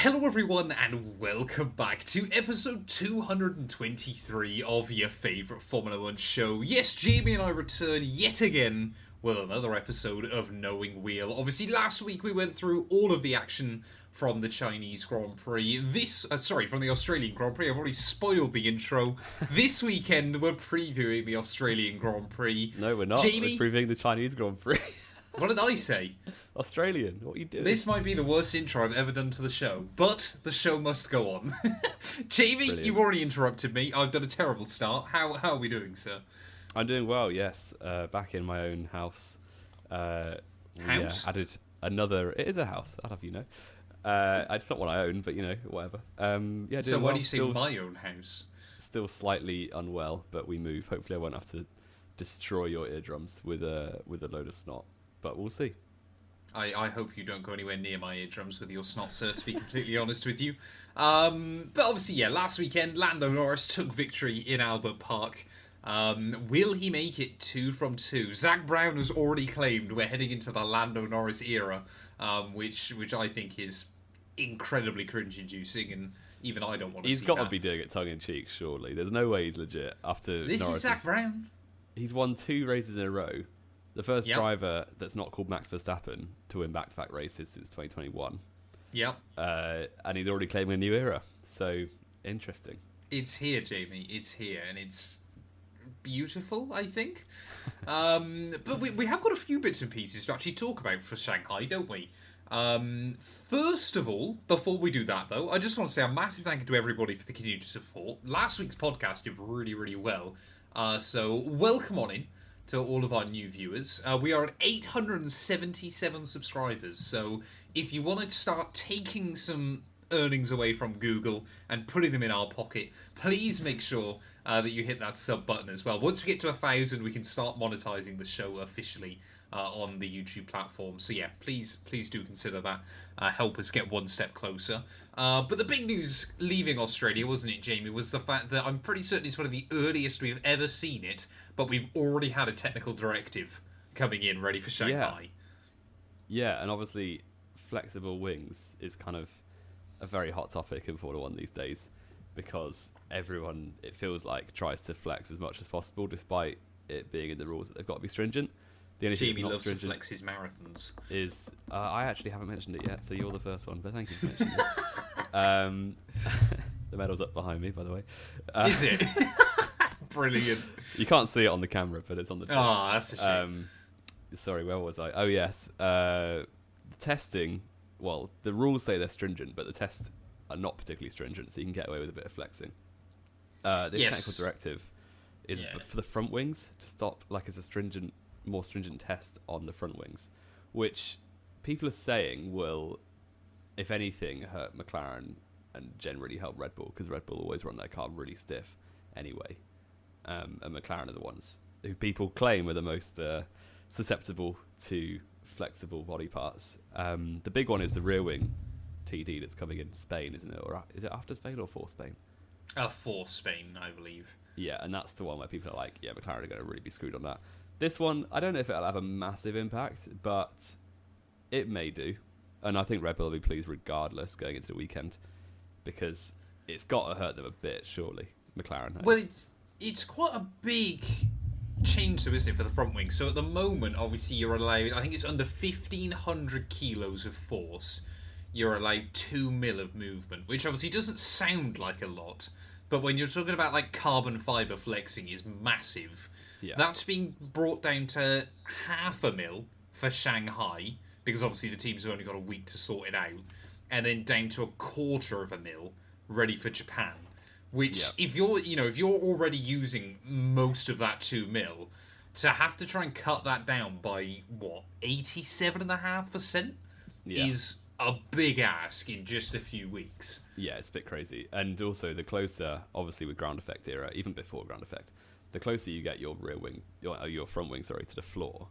Hello everyone and welcome back to episode 223 of your favourite Formula 1 show. Yes, Jamie and I return yet again with another episode of Knowing Wheel. Obviously last week we went through all of the action from the Chinese Grand Prix. From the Australian Grand Prix. I've already spoiled the intro. This weekend we're previewing the Australian Grand Prix. No, we're not. Jamie, We're previewing the Chinese Grand Prix. What did I say? Australian. What are you doing? This might be the worst intro I've ever done to the show, but the show must go on. Jamie, Brilliant. You've already interrupted me. I've done a terrible start. How are we doing, sir? I'm doing well, yes. Back in my own house. House? Added another... It is a house, I'll have you know. It's not one I own, but, whatever. Doing So why well. do you say my own house? Still slightly unwell, but we move. Hopefully I won't have to destroy your eardrums with a load of snot. But we'll see. I hope you don't go anywhere near my eardrums with your snot, sir, to be completely honest with you. But obviously, last weekend, Lando Norris took victory in Albert Park. Will he make it 2 from 2? Zach Brown has already claimed we're heading into the Lando Norris era, which I think is incredibly cringe-inducing, and even I don't want to see that. He's got to be doing it tongue-in-cheek, surely. There's no way he's legit after This Norris is Zach Brown. He's won 2 races in a row. The first driver that's not called Max Verstappen to win back-to-back races since 2021. Yep. And he's already claiming a new era. So, interesting. It's here, Jamie. It's here, and it's beautiful, I think. But we have got a few bits and pieces to actually talk about for Shanghai, don't we? First of all, before we do that, though, I just want to say a massive thank you to everybody for the continued support. Last week's podcast did really, really well. So, welcome on in to all of our new viewers. We are at 877 subscribers, so if you want to start taking some earnings away from Google and putting them in our pocket, please make sure that you hit that sub button as well. Once we get to 1,000, we can start monetizing the show officially on the YouTube platform. So please do consider that. Help us get one step closer. But the big news leaving Australia, wasn't it, Jamie, was the fact that I'm pretty certain it's one of the earliest we've ever seen it, but we've already had a technical directive coming in ready for Shanghai. Yeah, and obviously flexible wings is kind of a very hot topic in Formula 1 these days, because everyone, it feels like, tries to flex as much as possible despite it being in the rules that they've got to be stringent. The only Jamie thing that's loves not to stringent flex his marathons. is I actually haven't mentioned it yet, so you're the first one, but thank you for mentioning it. The medal's up behind me, by the way. Is it? Brilliant. You can't see it on the camera, but it's on the top. Oh, that's a shame. Sorry, where was I? Oh, yes. Testing, well, the rules say they're stringent, but the tests are not particularly stringent, so you can get away with a bit of flexing. This technical directive is for the front wings to stop, as a more stringent test on the front wings, which people are saying will, if anything, hurt McLaren and generally help Red Bull, because Red Bull always run their car really stiff anyway. And McLaren are the ones who people claim are the most susceptible to flexible body parts. The big one is the rear wing TD that's coming in Spain, isn't it? Or is it after Spain or for Spain? For Spain, I believe. Yeah, and that's the one where people are like, McLaren are going to really be screwed on that. This one, I don't know if it'll have a massive impact, but it may do. And I think Red Bull will be pleased regardless going into the weekend, because it's got to hurt them a bit, surely. McLaren has. Well, it's quite a big change, though, isn't it, for the front wing? So at the moment, obviously, you're allowed, I think it's under 1,500 kilos of force. You're allowed 2 mil of movement, which obviously doesn't sound like a lot. But when you're talking about carbon fibre flexing is massive. Yeah. That's being brought down to 0.5 mil for Shanghai, because obviously the teams have only got a week to sort it out, and then down to 1/4 mil ready for Japan. Which, if you're already using most of that 2 mil, to have to try and cut that down by 87.5% is a big ask in just a few weeks. Yeah, it's a bit crazy. And also, the closer, obviously with ground effect era, even before ground effect, the closer you get your rear wing, your front wing, to the floor,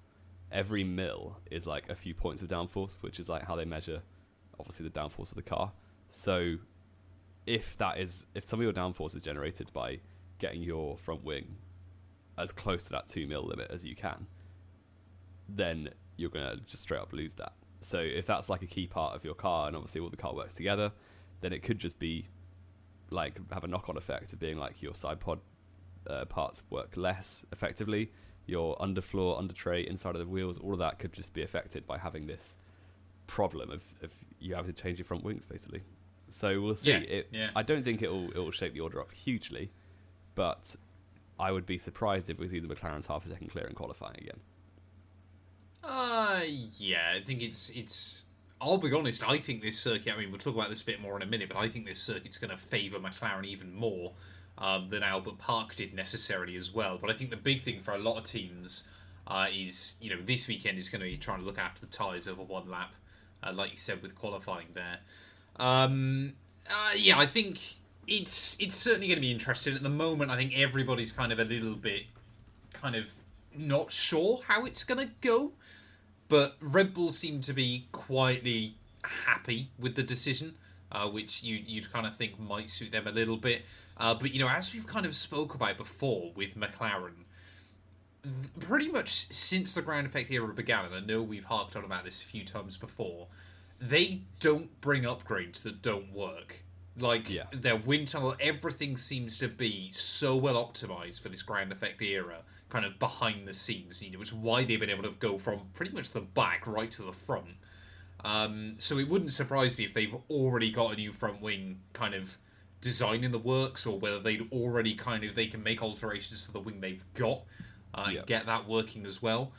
every mil is a few points of downforce, which is how they measure, obviously, the downforce of the car. So if some of your downforce is generated by getting your front wing as close to that 2 mil limit as you can, then you're going to just straight up lose that. So if that's a key part of your car, and obviously all the car works together, then it could just be like have a knock-on effect of being like your side pod parts work less effectively, your underfloor, under tray, inside of the wheels, all of that could just be affected by having this problem of you having to change your front wings basically. So we'll see. I don't think it'll shape the order up hugely, but I would be surprised if we see the McLaren's half a second clear in qualifying again. Yeah, I think it's. I'll be honest. I think this circuit. I mean, we'll talk about this a bit more in a minute, but I think this circuit's going to favour McLaren even more than Albert Park did necessarily as well. But I think the big thing for a lot of teams is, this weekend is going to be trying to look after the tyres over one lap, like you said with qualifying there. I think it's certainly going to be interesting. At the moment, I think everybody's kind of a little bit not sure how it's going to go. But Red Bull seem to be quietly happy with the decision, which you'd kind of think might suit them a little bit. But, as we've kind of spoke about before with McLaren, pretty much since the ground effect era began, and I know we've harked on about this a few times before, they don't bring upgrades that don't work. Their wind tunnel, everything seems to be so well optimized for this ground effect era, kind of behind the scenes. It's why they've been able to go from pretty much the back right to the front. So it wouldn't surprise me if they've already got a new front wing kind of design in the works, or whether they'd already they can make alterations to the wing they've got and get that working as well.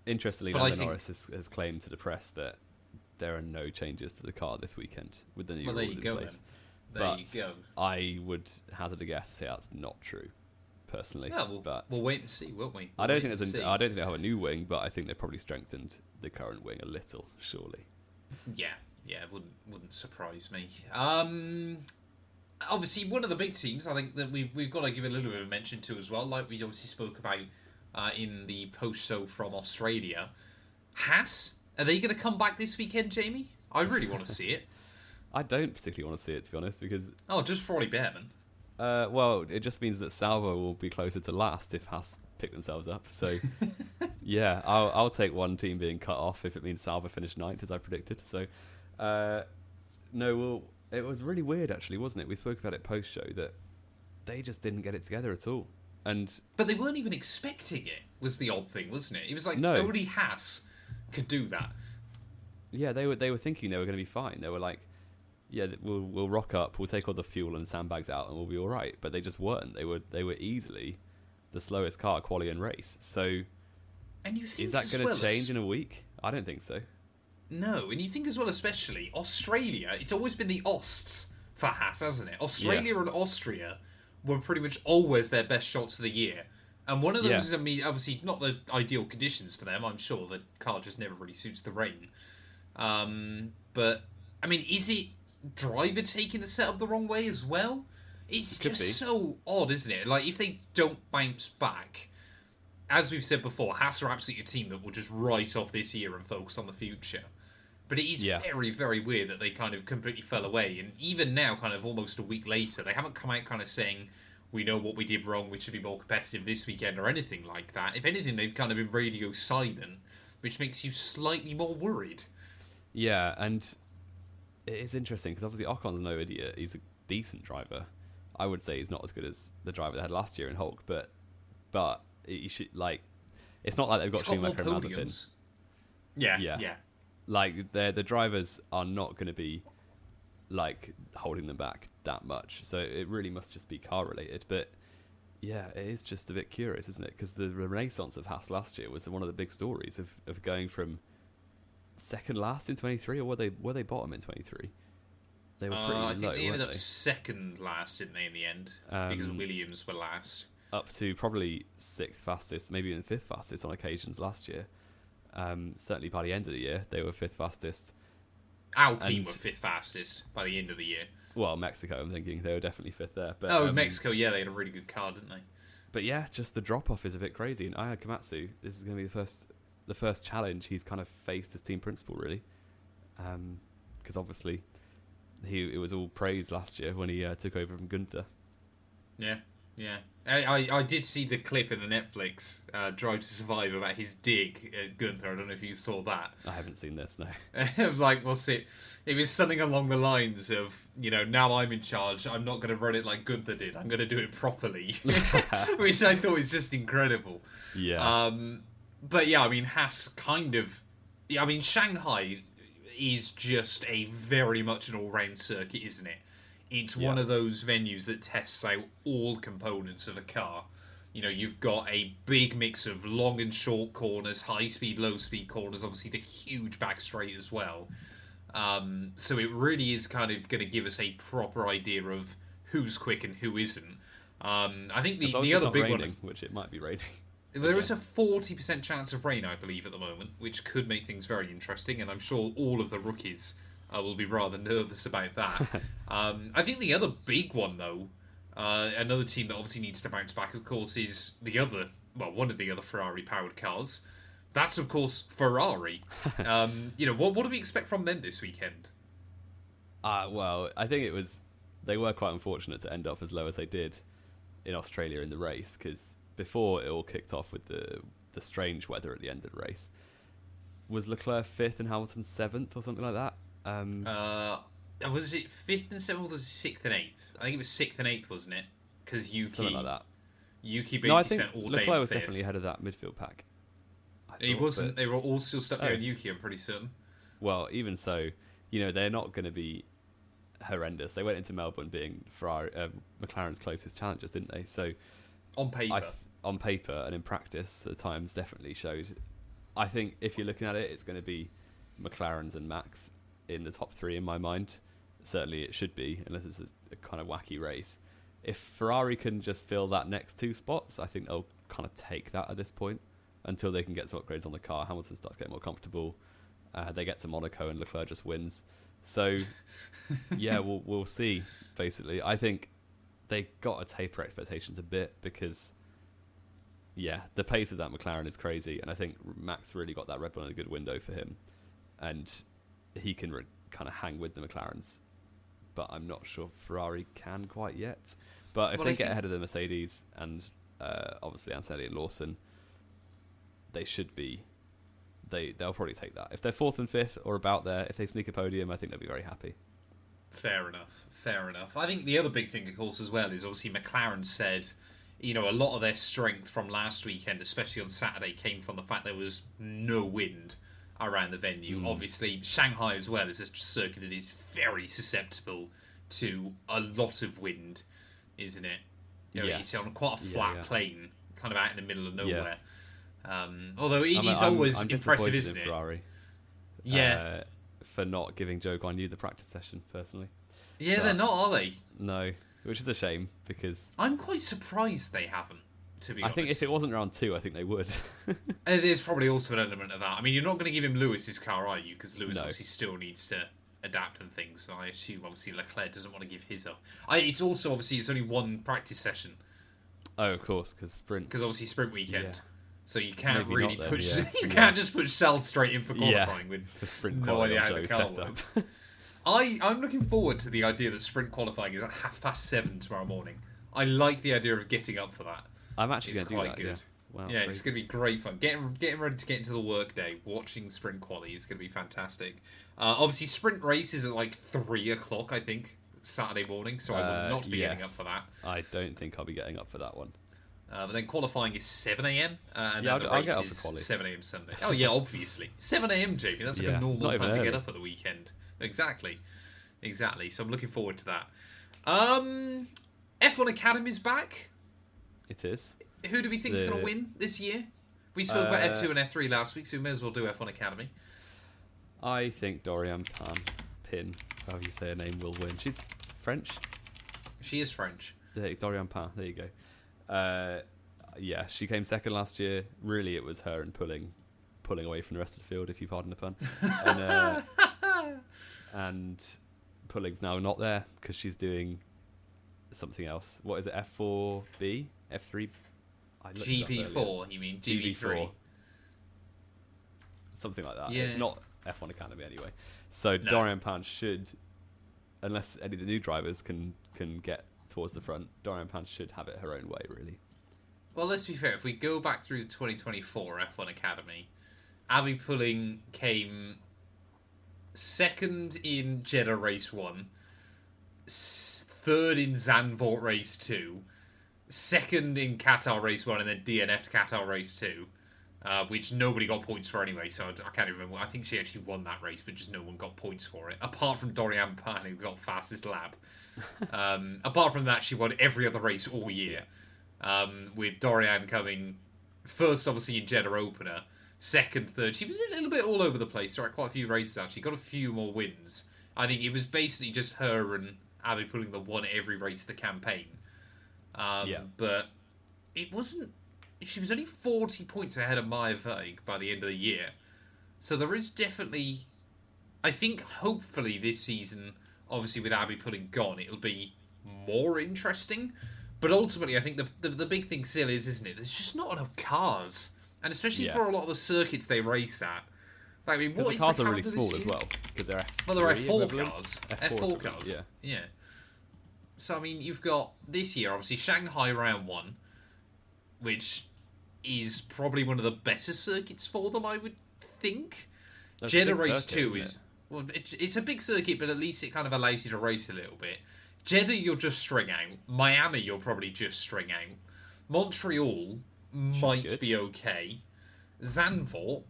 Interestingly, Lando Norris has claimed to the press that there are no changes to the car this weekend with the new rules in place. There you go. I would hazard a guess to say that's not true, personally. Yeah, we'll wait and see, won't we? I don't think they have a new wing, but I think they've probably strengthened the current wing a little, surely. Yeah, wouldn't surprise me. Obviously, one of the big teams, I think that we've got to give a little bit of mention to as well, like we obviously spoke about in the post-show from Australia. Haas, are they going to come back this weekend, Jamie? I really want to see it. I don't particularly want to see it, to be honest, because... Oh, just for Ollie Behrman. Well, it just means that Salvo will be closer to last if Haas pick themselves up. So, yeah, I'll take one team being cut off if it means Salvo finished 9th, as I predicted. So, it was really weird, actually, wasn't it? We spoke about it post-show, that they just didn't get it together at all. But they weren't even expecting it, was the odd thing, wasn't it? It was like, only Haas could do that. Yeah, they were thinking they were going to be fine. They were like, yeah, we'll rock up, we'll take all the fuel and sandbags out, and we'll be all right. But they just weren't. They were easily the slowest car quali and race. So, and you think is that going to change in a week? I don't think so. No, and you think as well, especially Australia. It's always been the Osts for Haas, hasn't it? Australia and Austria were pretty much always their best shots of the year. And one of those is, obviously not the ideal conditions for them. I'm sure the car just never really suits the rain. But is it driver taking the setup the wrong way as well? It's just so odd, isn't it? Like, if they don't bounce back, as we've said before, Haas are absolutely a team that will just write off this year and focus on the future. But it is very, very weird that they kind of completely fell away. And even now, kind of almost a week later, they haven't come out kind of saying, we know what we did wrong, we should be more competitive this weekend, or anything like that. If anything, they've kind of been radio silent, which makes you slightly more worried. Yeah, and it is interesting, because obviously Ocon's no idiot. He's a decent driver. I would say he's not as good as the driver they had last year in Hulk, but you should, it's not like they've got Schumacher and Mazepin. Yeah. Like, the drivers are not going to be holding them back that much, so it really must just be car related. But yeah, it is just a bit curious, isn't it? Because the renaissance of Haas last year was one of the big stories of going from second last in 23, or were they bottom in 23? They were pretty low. I think they ended up they? second last, didn't they, in the end? Because Williams were last. Up to probably 6th fastest, maybe even 5th fastest on occasions last year. Certainly by the end of the year, they were 5th fastest. Alpine were 5th fastest by the end of the year. Well, Mexico, I'm thinking they were definitely 5th there. But, Mexico, yeah, they had a really good car, didn't they? But yeah, just the drop off is a bit crazy. And Aya Komatsu, this is going to be the first challenge he's kind of faced as team principal, really, because obviously it was all praise last year when he took over from Gunther. Yeah. Yeah. I did see the clip in the Netflix Drive to Survive about his dig at Gunther. I don't know if you saw that. I haven't seen this, no. It was like, what's it? It was something along the lines of, now I'm in charge. I'm not going to run it like Gunther did. I'm going to do it properly. Which I thought was just incredible. Yeah. But yeah, I mean, Haas kind of... I mean, Shanghai is just a very much an all-round circuit, isn't it? It's one of those venues that tests out all components of a car. You've got a big mix of long and short corners, high-speed, low-speed corners, obviously the huge back straight as well. So it really is kind of going to give us a proper idea of who's quick and who isn't. I think the other big raining, which it might be raining. There is a 40% chance of rain, I believe, at the moment, which could make things very interesting, and I'm sure all of the rookies will be rather nervous about that. I think the other big one, though, another team that obviously needs to bounce back, of course, is one of the other Ferrari-powered cars. That's, of course, Ferrari. What do we expect from them this weekend? Well, I think they were quite unfortunate to end up as low as they did in Australia in the race, because before it all kicked off with the strange weather at the end of the race, was Leclerc 5th and Hamilton 7th or something like that? Was it 5th and 7th or was it 6th and 8th? I think it was 6th and 8th, wasn't it? Because Yuki... Something like that. Yuki basically No, I think spent all day Leclerc was 5th. definitely ahead of that midfield pack. He wasn't. They were all still stuck behind Yuki, I'm pretty certain. Well, even so, they're not going to be horrendous. They went into Melbourne being McLaren's closest challengers, didn't they? So on paper. On paper and in practice, the times definitely showed. I think if you're looking at it, it's going to be McLaren's and Max in the top 3 in my mind. Certainly it should be, unless it's a kind of wacky race. If Ferrari can just fill that next 2 spots, I think they'll kind of take that at this point until they can get some upgrades on the car. Hamilton starts getting more comfortable. They get to Monaco and Leclerc just wins. So, yeah, we'll see, basically. I think they got to taper expectations a bit because, yeah, the pace of that McLaren is crazy. And I think Max really got that Red Bull in a good window for him. And he can kind of hang with the McLarens. But I'm not sure Ferrari can quite yet. But if they get ahead of the Mercedes and obviously Anselli and Lawson, they should be. They'll probably take that. If they're 4th and 5th or about there, if they sneak a podium, I think they'll be very happy. Fair enough. I think the other big thing, of course, as well, is obviously McLaren said, a lot of their strength from last weekend, especially on Saturday, came from the fact there was no wind around the venue. Obviously, Shanghai as well is a circuit that is very susceptible to a lot of wind, isn't it? You see on quite a flat plane, kind of out in the middle of nowhere. Although it is always impressive, isn't it? Ferrari, for not giving Zhou Guanyu the practice session, personally. Yeah, they're not, are they? No, which is a shame because I'm quite surprised they haven't. To be honest, I think if it wasn't round 2, I think they would. There's probably also an element of that. I mean, you're not going to give him Lewis's car, are you? Because Lewis obviously still needs to adapt and things. So I assume obviously Leclerc doesn't want to give his up. It's also obviously it's only one practice session. Oh, of course, because sprint. Because obviously sprint weekend. Yeah. So you can't Maybe really not then, push. yeah. You can't just push Cell straight in for qualifying with sprint no idea how the car setup. works. I'm looking forward to the idea that sprint qualifying is at 7:30 tomorrow morning. I like the idea of getting up for that. I'm actually going to do that. Good. Yeah, wow, yeah, it's going to be great fun. Getting ready to get into the work day, watching sprint quali is going to be fantastic. Obviously, sprint race is at like 3 o'clock, I think, Saturday morning. So I will not be getting up for that. I don't think I'll be getting up for that one. But then qualifying is 7 a.m. And yeah, then the I'll race get up is for quali. 7 a.m. Sunday. Oh yeah, obviously 7 a.m. JP. That's like a normal time to get up at the weekend. Exactly. So I'm looking forward to that. F1 Academy's back. It is. Who do we think is going to win this year? We spoke about F2 and F3 last week, so we may as well do F1 Academy. I think Dorian Pin, however you say her name, will win. She's French. She is French. Dorian Pin, there you go. Yeah, she came second last year. Really, it was her and pulling away from the rest of the field, if you pardon the pun. And Pulling's now not there because she's doing something else. What is it? F4B? F3? GP4, you mean? GP3. Something like that. Yeah. It's not F1 Academy anyway. So no. Dorian Pan should, unless any of the new drivers can get towards the front. Dorian Pan should have it her own way, really. Well, let's be fair. If we go back through the 2024 F1 Academy, Abby Pulling came second in Jeddah Race 1, third in Zandvoort Race 2, second in Qatar Race 1, and then DNF'd Qatar Race 2, which nobody got points for anyway, so I can't even remember. I think she actually won that race, but just no one got points for it, apart from Dorian Pan, who got fastest lap. Apart from that, she won every other race all year, with Dorian coming first, obviously, in Jeddah Opener, second, third. She was a little bit all over the place throughout quite a few races, actually. Got a few more wins. I think it was basically just her and Abby Pulling that won every race of the campaign. But it wasn't... She was only 40 points ahead of Maya Veig by the end of the year. So there is definitely... I think, hopefully, this season, obviously with Abby Pulling gone, it'll be more interesting. But ultimately, I think the big thing still is, isn't it? There's just not enough cars. And especially for a lot of the circuits they race at. I mean, what the is cars the are really calendar small this as year? well. Because they're F4 equivalent. cars. F4 F4 cars. Yeah. So, I mean, you've got this year, obviously, Shanghai Round 1, which is probably one of the better circuits for them, I would think. That's Jeddah a big Race circuit, 2 isn't is... Well, it's a big circuit, but at least it kind of allows you to race a little bit. Jeddah, you'll just string out. Miami, you'll probably just string out. Montreal might be okay. Zandvoort,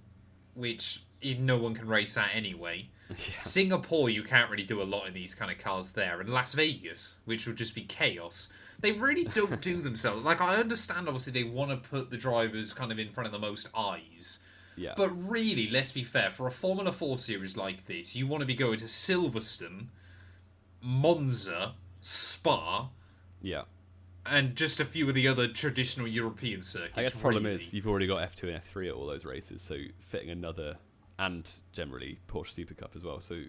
which no one can race at anyway. Singapore, you can't really do a lot in these kind of cars there. And Las Vegas, which will just be chaos. They really don't do themselves. Like, I understand, obviously, they want to put the drivers kind of in front of the most eyes. Yeah. But really, let's be fair, for a Formula 4 series like this, you want to be going to Silverstone, Monza, Spa, and just a few of the other traditional European circuits. I guess the problem is you've already got F2 and F3 at all those races, so fitting another, and generally Porsche Super Cup as well, so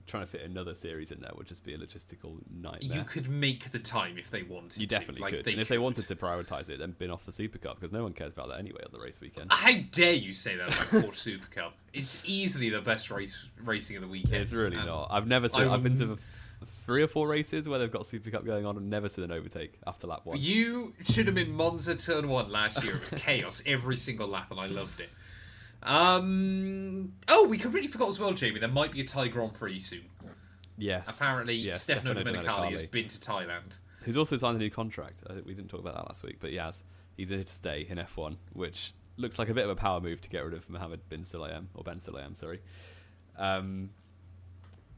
trying to fit another series in there would just be a logistical nightmare. You could make the time if they wanted You definitely could. And if they wanted to prioritise it, then bin off the Super Cup, because no one cares about that anyway on the race weekend. How dare you say that about Porsche Super Cup? It's easily the best racing of the weekend. It's really not. I've never seen... I've been to 3 or 4 races where they've got Super Cup going on and never seen an overtake after lap 1. You should have been Monza Turn 1 last year. It was chaos every single lap, and I loved it. We completely forgot as well, Jamie. There might be a Thai Grand Prix soon. Yes. Apparently, Stefano Domenicali has been to Thailand. He's also signed a new contract. We didn't talk about that last week, but he has. He's here to stay in F1, which looks like a bit of a power move to get rid of Mohammed bin Sulayem, or Ben Sulayem, sorry.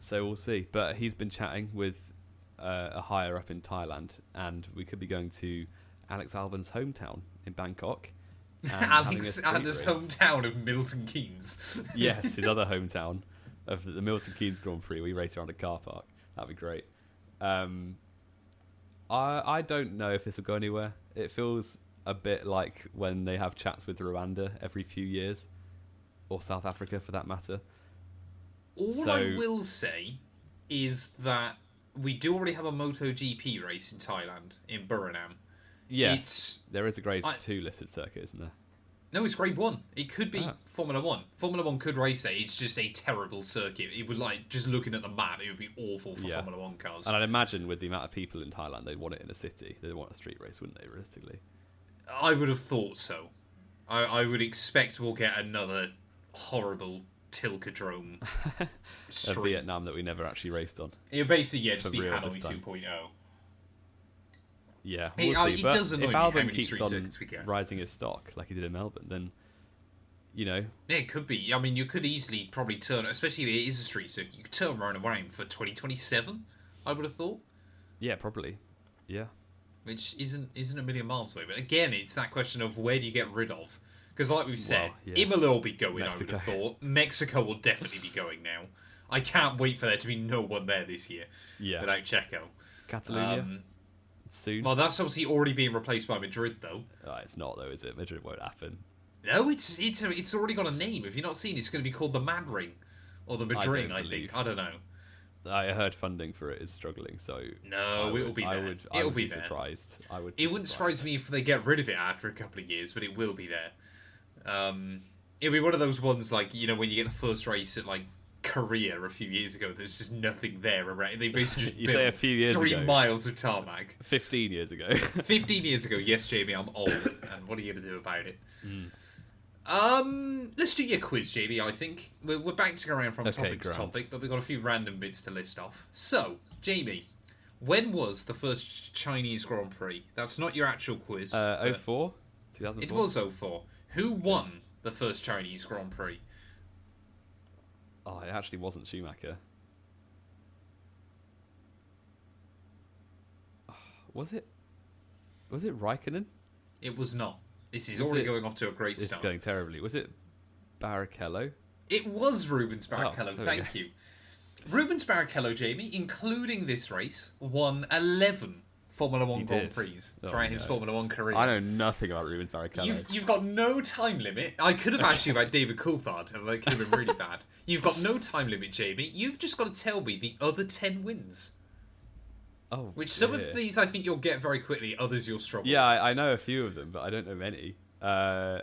So we'll see. But he's been chatting with a higher up in Thailand, and we could be going to Alex Albon's hometown in Bangkok. Alex Albon's hometown of Milton Keynes. Yes, his other hometown of the Milton Keynes Grand Prix. We race around a car park. That'd be great. I don't know if this will go anywhere. It feels a bit like when they have chats with Rwanda every few years, or South Africa for that matter. All I will say is that we do already have a MotoGP race in Thailand, in Suriname. Yes, there is a Grade 2 listed circuit, isn't there? No, it's Grade 1. It could be Formula 1. Formula 1 could race there. It's just a terrible circuit. It would, just looking at the map, it would be awful for Formula 1 cars. And I'd imagine with the amount of people in Thailand, they'd want it in a city. They'd want a street race, wouldn't they, realistically? I would have thought so. I would expect we'll get another horrible Tilkadrome street. Of Vietnam that we never actually raced on. It'll basically, just be Hanoi 2.0. Yeah, we'll see. It but does annoy if me how Albon many keeps street on circuits we get. rising his stock like he did in Melbourne, then, Yeah, it could be. I mean, you could easily probably turn, especially if it is a street circuit, you could turn around for 2027, I would have thought. Yeah, probably. Yeah. Which isn't a million miles away. But again, it's that question of where do you get rid of? Because like we've said, Imola will be going, Mexico. I would have thought. Mexico will definitely be going now. I can't wait for there to be no one there this year without Checo. Catalonia? Soon. Well, that's obviously already being replaced by Madrid, though. It's not, though, is it? Madrid won't happen. No, it's already got a name. If you're not seen, it's going to be called the Mad Ring. Or the Madrid, I think. I don't know. I heard funding for it is struggling, so... No, it'll be there. It'll be surprised. It wouldn't surprise me if they get rid of it after a couple of years, but it will be there. It'll be one of those ones, when you get the first race at, Korea a few years ago. There's just nothing there around. They basically just You built say a few years 3 ago. miles of tarmac. 15 years ago. 15 years ago, yes, Jamie, I'm old, and what are you going to do about it? Let's do your quiz, Jamie. I think we're bouncing around from topic to topic, but we've got a few random bits to list off. So, Jamie, when was the first Chinese Grand Prix? That's not your actual quiz. 04? 2004? It was 04. Who won the first Chinese Grand Prix? Oh, it actually wasn't Schumacher. Was it? Was it Raikkonen? It was not. This is already going off to a great It's start. going terribly. Was it Barrichello? It was Rubens Barrichello, there we thank you. Rubens Barrichello, Jamie, including this race, won 11 Formula 1 Grand Prix throughout his Formula 1 career. I know nothing about Rubens Barrichello. You've got no time limit. I could have asked you about David Coulthard, and that could have been really bad. You've got no time limit, Jamie. You've just got to tell me the other 10 wins. Oh, Which some of these I think you'll get very quickly, others you'll struggle Yeah, I know a few of them, but I don't know many. I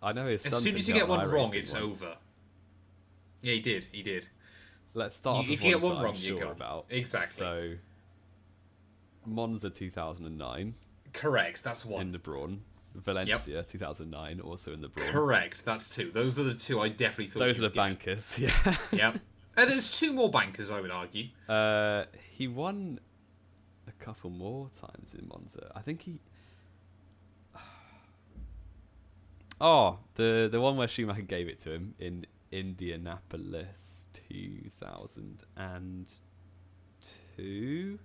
know his son. As soon as you took get out one wrong, iRacing it's once. over. Yeah, he did. Let's start off with if you get ones one that wrong, I'm you sure go. about. Exactly. So, Monza 2009 Correct, that's one. in the Brawn. Valencia 2009, also in the Brawn. Correct, that's two. Those are the two I definitely thought Those you are the would get. bankers, yeah. Yep. And there's two more bankers, I would argue. He won a couple more times in Monza. I think he... Oh, the one where Schumacher gave it to him in Indianapolis 2002.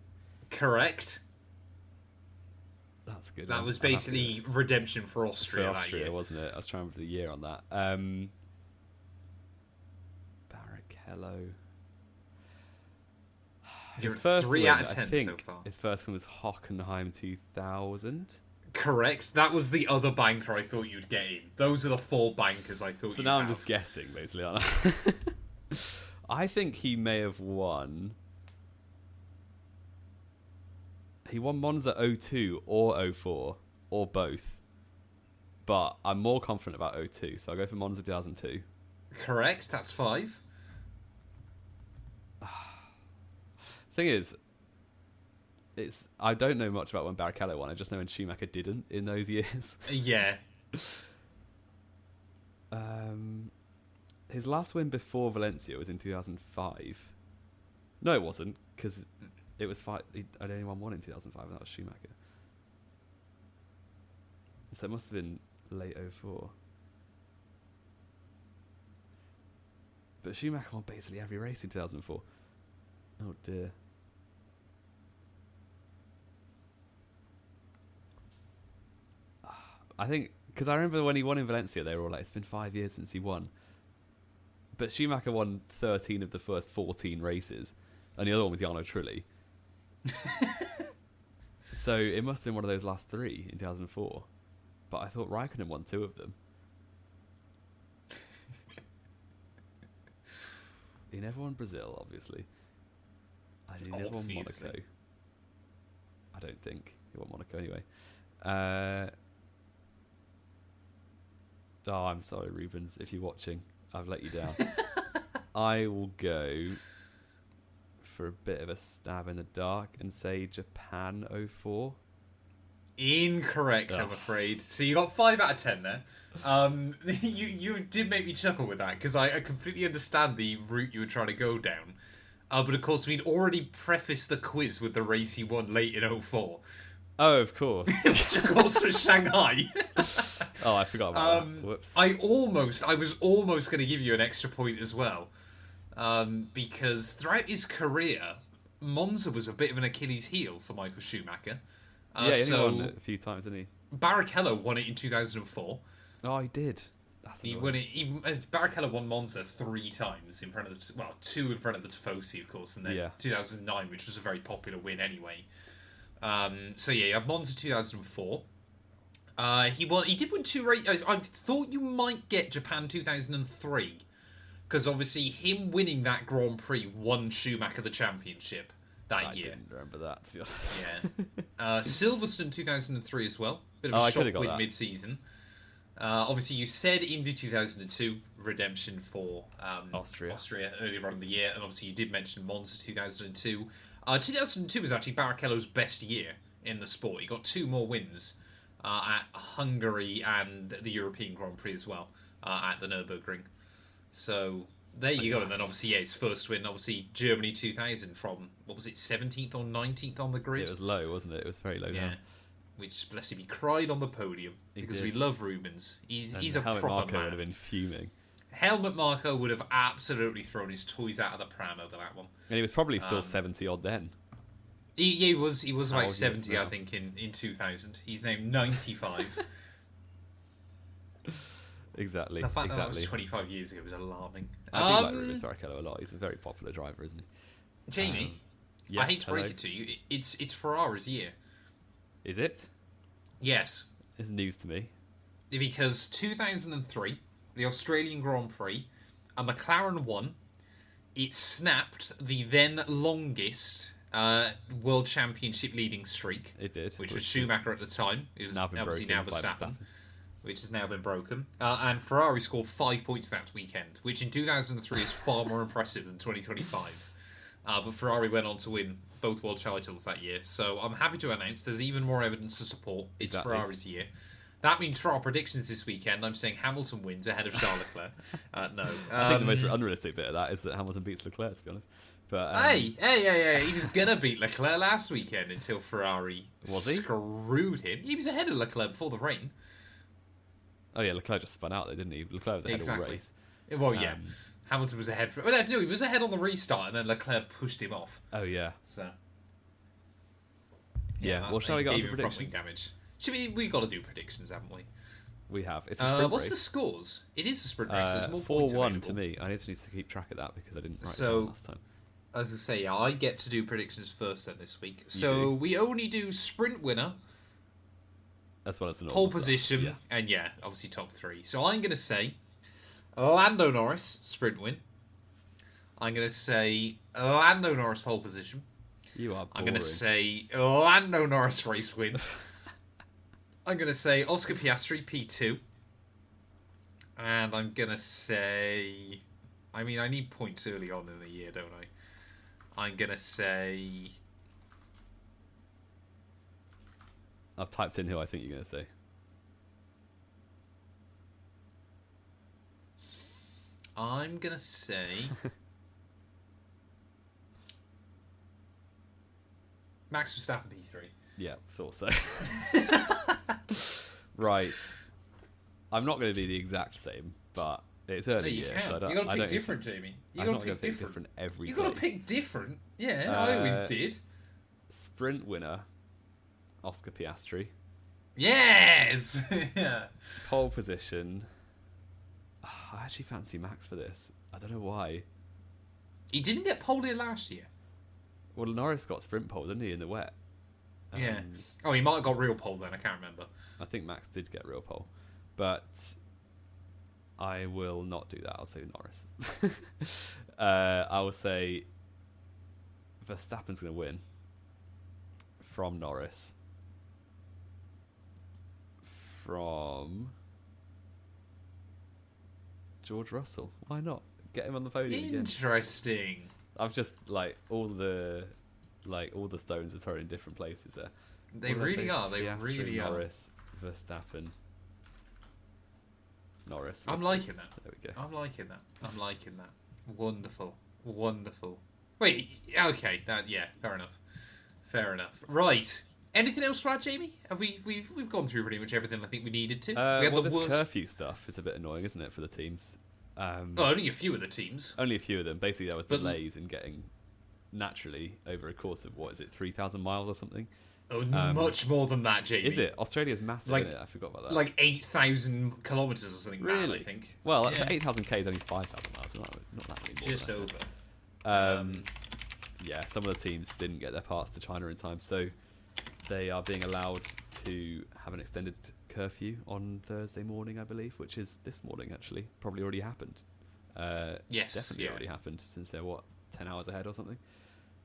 Correct. That's good. That was basically redemption for Austria, for Austria, that year. wasn't it? I was trying to remember the year on that. Barrichello. You're His first 3 win, out of I 10 think so far. his first one was Hockenheim 2000. Correct. That was the other banker I thought you'd get in. Those are the 4 bankers I thought So you'd now have. I'm just guessing, basically, aren't I? I think he may have won. He won Monza 02 or 04, or both. But I'm more confident about 02, so I'll go for Monza 2002. Correct. That's 5. Thing is, I don't know much about when Barrichello won. I just know when Schumacher didn't in those years. Yeah. His last win before Valencia was in 2005. No, it wasn't, because it was I'd only won one in 2005, and that was Schumacher. So it must have been late 04. But Schumacher won basically every race in 2004. Oh dear. I think, because I remember when he won in Valencia, they were all like, it's been 5 years since he won. But Schumacher won 13 of the first 14 races, and the other one was Jarno Trulli. So it must have been one of those last 3 in 2004. But I thought Raikkonen won 2 of them. He never won Brazil, obviously. And he never won Monaco. I don't think he won Monaco anyway. Oh, I'm sorry, Rubens, if you're watching. I've let you down. I will go for a bit of a stab in the dark and say Japan 04. Incorrect, I'm afraid. So you got 5 out of 10 there. You did make me chuckle with that, because I completely understand the route you were trying to go down. But of course, we'd already prefaced the quiz with the race he won late in 04. Oh, of course. Which of course was Shanghai. Oh, I forgot about that. Whoops. I was almost going to give you an extra point as well. Because throughout his career, Monza was a bit of an Achilles heel for Michael Schumacher. He won it a few times, didn't he? Barrichello won it in 2004. Oh, he did. He won it. Barrichello won Monza 3 times in front of 2 in front of the Tifosi, of course, and then 2009, which was a very popular win anyway. So yeah, you have Monza 2004. He did win 2 races. I thought you might get Japan 2003, because obviously him winning that Grand Prix won Schumacher the championship that year. I didn't remember that, to be honest. Yeah. Silverstone 2003 as well. Bit of a shock win mid-season. Obviously, you said Indy 2002 redemption for Austria earlier on in the year, and obviously you did mention Monza 2002. 2002 was actually Barrichello's best year in the sport. He got 2 more wins at Hungary and the European Grand Prix as well at the Nürburgring. So there you go. And then obviously, his first win, obviously Germany 2000 from, what was it, 17th or 19th on the grid? It was low, wasn't it? It was very low down. Which, bless him, he cried on the podium because we love Rubens. He's a proper Marko man. would have been fuming. Helmut Marko would have absolutely thrown his toys out of the pram over that one. And he was probably still 70 odd then. He was about 70, I think, in 2000. He's now 95. Exactly. The fact that was 25 years ago was alarming. I do like Rubens Barrichello a lot. He's a very popular driver, isn't he? Jamie, yes, I hate to break it to you. It's Ferrari's year. Is it? Yes. It's news to me. Because 2003, the Australian Grand Prix, a McLaren won. It snapped the then longest World Championship leading streak. It did. Which was Schumacher at the time. It was obviously now Verstappen, which has now been broken. And Ferrari scored 5 points that weekend, which in 2003 is far more impressive than 2025. But Ferrari went on to win both world titles that year. So I'm happy to announce there's even more evidence to support it's Ferrari's year. That means for our predictions this weekend, I'm saying Hamilton wins ahead of Charles Leclerc. No. I think the most unrealistic bit of that is that Hamilton beats Leclerc, to be honest. But hey, he was going to beat Leclerc last weekend until Ferrari screwed him. He was ahead of Leclerc before the rain. Oh, yeah, Leclerc just spun out, though, didn't he? Leclerc was ahead of the race. Well, yeah. Hamilton was ahead. No, he was ahead on the restart, and then Leclerc pushed him off. Oh, yeah. So. Yeah, well, shall we go on to predictions? Damage. We got to do predictions, haven't we? We have. It's a sprint what's race. the scores? It is a sprint race. There's more 4-1 to me. I need to keep track of that because I didn't write it down last time. As I say, I get to do predictions first then this week. So we only do sprint winner, as well as the pole position, and obviously top 3. So I'm going to say Lando Norris sprint win. I'm going to say Lando Norris pole position. You are boring. I'm going to say Lando Norris race win. I'm going to say Oscar Piastri P2. And I'm going to say... I mean, I need points early on in the year, don't I? I'm going to say... I've typed in who I think you're going to say. I'm going to say... Max Verstappen P3. Yeah, thought so. Right. I'm not going to do the exact same, but it's early year, so you got to pick different, Jamie. I'm not going to pick different every You got to pick different. Yeah, I always did. Sprint winner, Oscar Piastri. Yes! Yeah. Pole position. I actually fancy Max for this. I don't know why. He didn't get pole here last year. Well, Norris got sprint pole, didn't he, in the wet? Yeah. Oh, he might have got real pole then. I can't remember. I think Max did get real pole. But I will not do that. I'll say Norris. I will say Verstappen's going to win from Norris. From George Russell. Why not? Get him on the podium again. Interesting. I've just all the stones are thrown in different places there. They really are. They Piastri, really are. Norris, Verstappen, Norris. I'm liking that. There we go. I'm liking that. Wonderful. Wait. Okay. Fair enough. Right. Anything else to add, Jamie? We've gone through pretty much everything I think we needed to. This curfew stuff is a bit annoying, isn't it, for the teams? Only a few of the teams. Only a few of them. Basically, there was delays in getting naturally over a course of 3,000 miles or something. Oh, much more than that, Jamie. Is it? Australia's massive, isn't it? I forgot about that. Like 8,000 kilometres or something. Really? Mad, I think. Well, 8,000 k is only 5,000 miles. Not that many more. Just over. Yeah, some of the teams didn't get their parts to China in time, so they are being allowed to have an extended curfew on Thursday morning, I believe, which is this morning, actually. Probably already happened. Yes. Definitely already happened, since they're, 10 hours ahead or something?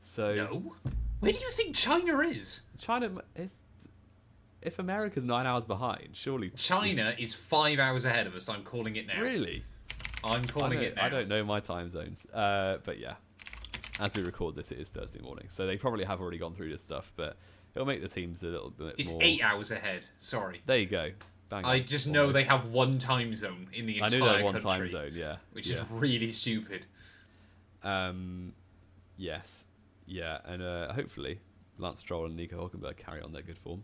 So No. Where do you think China is? China is... if America's 9 hours behind, surely China is 5 hours ahead of us. I'm calling it now. Really? I'm calling it now. I don't know my time zones. But yeah, as we record this, it is Thursday morning, so they probably have already gone through this stuff. But it'll make the teams a little bit more. It's 8 hours ahead. Sorry. There you go. Bang I on. just know they have one time zone in the entire country. I knew they had one time zone. Yeah. Which is really stupid. Yes. Yeah, and hopefully Lance Stroll and Nico Hülkenberg carry on their good form.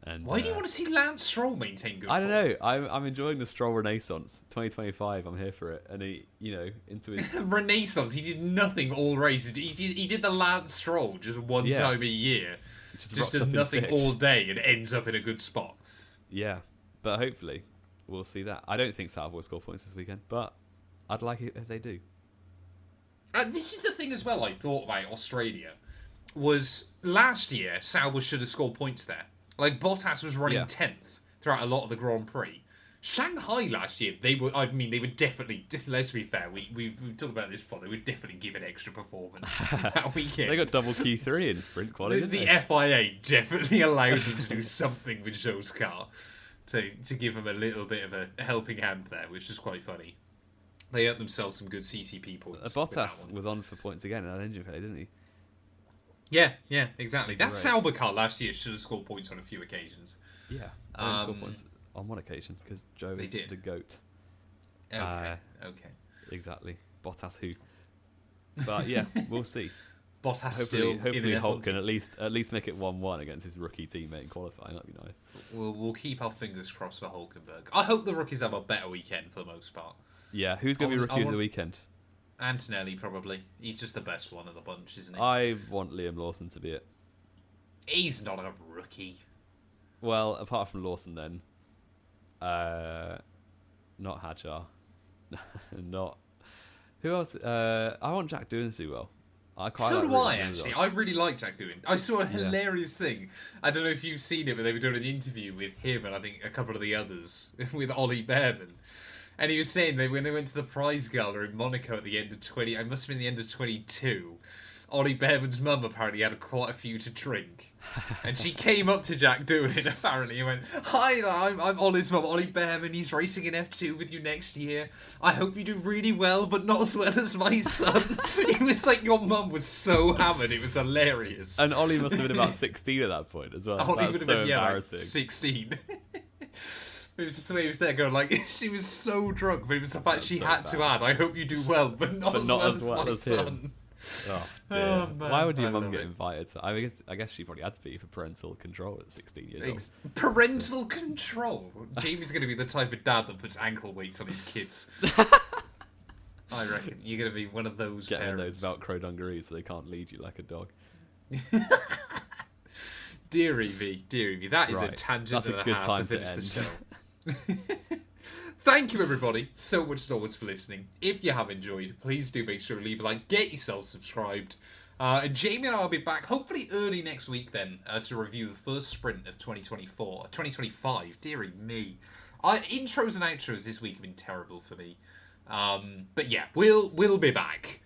And why do you want to see Lance Stroll maintain good form? I don't know. I'm enjoying the Stroll Renaissance. 2025, I'm here for it. And he, into his Renaissance. He did nothing all race. He did the Lance Stroll just one time a year. Just does nothing all day and ends up in a good spot. Yeah, but hopefully we'll see that. I don't think Sauber will score points this weekend, but I'd like it if they do. This is the thing as well I thought about Australia. Was last year Sauber should have scored points there. Like, Bottas was running 10th throughout a lot of the Grand Prix. Shanghai last year, they were definitely, let's be fair, we've talked about this before, they would definitely give an extra performance that weekend. They got double Q3 in sprint quality, The FIA definitely allowed them to do something with Zhou's car to give them a little bit of a helping hand there, which is quite funny. They earned themselves some good CCP points. Bottas was on for points again in that engine failure, didn't he? Yeah, exactly. That Sauber car last year should have scored points on a few occasions. Yeah, they scored points on one occasion because Joe is the GOAT. Okay. Exactly. Bottas who? But yeah, we'll see. Hopefully Hulk can at least make it 1-1 against his rookie teammate in qualifying. That'd be nice. We'll keep our fingers crossed for Hulkenberg. I hope the rookies have a better weekend for the most part. Yeah, who's going to be rookie of the weekend? Antonelli, probably. He's just the best one of the bunch, isn't he? I want Liam Lawson to be it. He's not a rookie. Well, apart from Lawson, then. Not Hadjar. Not. Who else? I want Jack Doohan to do well. So do I, actually. I really like Jack Doohan. I saw a hilarious thing. I don't know if you've seen it, but they were doing an interview with him and I think a couple of the others with Ollie Behrman. And he was saying that when they went to the prize gala in Monaco at the end of I must have been the end of 22, Ollie Behrman's mum apparently had quite a few to drink. And she came up to Jack Doohan apparently and went, "Hi, I'm Ollie's mum, Ollie Behrman. He's racing in F2 with you next year. I hope you do really well, but not as well as my son." It was like your mum was so hammered. It was hilarious. And Ollie must have been about 16 at that point as well. Ollie would have been, embarrassing. Like 16. It was just the way he was there going like, she was so drunk, but it was the fact she had to add, "I hope you do well, but not as well as my son." Him. Oh, dear. Oh, man. Why would your mum get invited to... I guess she probably had to be for parental control at 16 years old. Parental control? Jamie's going to be the type of dad that puts ankle weights on his kids. I reckon you're going to be one of those parents. Those Velcro dungarees so they can't lead you like a dog. Deary me. That is a tangent and a half to finish the show. Thank you, everybody, so much for listening. If you have enjoyed, please do make sure to leave a like, get yourself subscribed. And Jamie and I will be back, hopefully early next week then, to review the first sprint of 2025. Deary me. Intros and outros this week have been terrible for me. But yeah, we'll be back.